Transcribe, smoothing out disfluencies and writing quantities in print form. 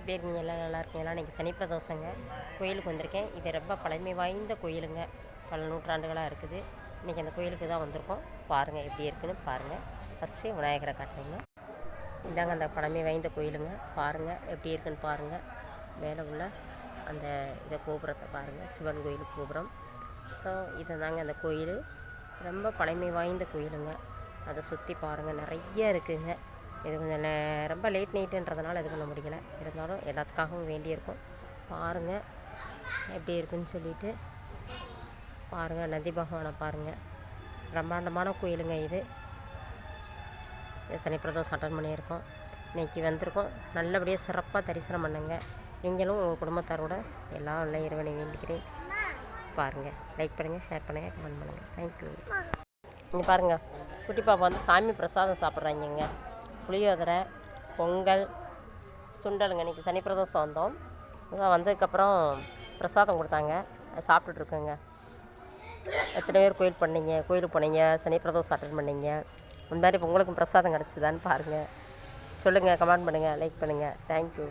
எப்படி இருக்கீங்க? எல்லாம் நல்லா இருக்கீங்களா? இன்றைக்கி சனி பிரதோஷங்க. கோயிலுக்கு வந்திருக்கேன். இது ரொம்ப பழமை வாய்ந்த கோயிலுங்க. பல நூற்றாண்டுகளாக இருக்குது. இன்றைக்கி அந்த கோயிலுக்கு தான் வந்திருக்கோம். பாருங்கள் எப்படி இருக்குன்னு பாருங்கள். ஃபஸ்ட்டு விநாயகரை காட்டுறீங்க. இதாங்க அந்த பழமை வாய்ந்த கோயிலுங்க. பாருங்கள் எப்படி இருக்குன்னு பாருங்கள். மேலே உள்ள அந்த இதை கோபுரத்தை பாருங்கள். சிவன் கோயில் கோபுரம். ஸோ இது தாங்க அந்த கோயில். ரொம்ப பழமை வாய்ந்த கோயிலுங்க. அதை சுற்றி பாருங்கள், நிறைய இருக்குதுங்க. இது கொஞ்சம் ரொம்ப லேட் நைட்டுன்றதுனால இது பண்ண முடியலை. இருந்தாலும் எல்லாத்துக்காகவும் வேண்டியிருக்கும். பாருங்கள் எப்படி இருக்குன்னு சொல்லிட்டு பாருங்கள். நந்தி பகவானை பாருங்கள். பிரம்மாண்டமான கோயிலுங்க இது. சனி பிரதோஷம் அட்டன் பண்ணியிருக்கோம். இன்றைக்கி வந்திருக்கோம். நல்லபடியாக சிறப்பாக தரிசனம் பண்ணுங்க. நீங்களும் உங்கள் குடும்பத்தாரோட எல்லாம் நல்ல இறைவனை வேண்டிக்கிறேன். பாருங்கள், லைக் பண்ணுங்கள், ஷேர் பண்ணுங்கள், கமெண்ட் பண்ணுங்கள். தேங்க்யூ. இங்கே பாருங்கள், குட்டி பாப்பா வந்து சாமி பிரசாதம் சாப்பிட்றாங்கங்க. புளியோதரை, பொங்கல், சுண்டலுங்க. இன்றைக்கி சனி பிரதோஷம் வந்தோம். வந்ததுக்கப்புறம் பிரசாதம் கொடுத்தாங்க. அதை சாப்பிட்டுட்ருக்கோங்க. எத்தனை பேர் கோயிலுக்கு போனீங்க, சனி பிரதோஷம் அட்டன் பண்ணீங்க, இந்த மாதிரி இப்போ உங்களுக்கும் பிரசாதம் கிடச்சிதான்னு பாருங்கள். சொல்லுங்கள், கமெண்ட் பண்ணுங்கள், லைக் பண்ணுங்கள். தேங்க்யூ.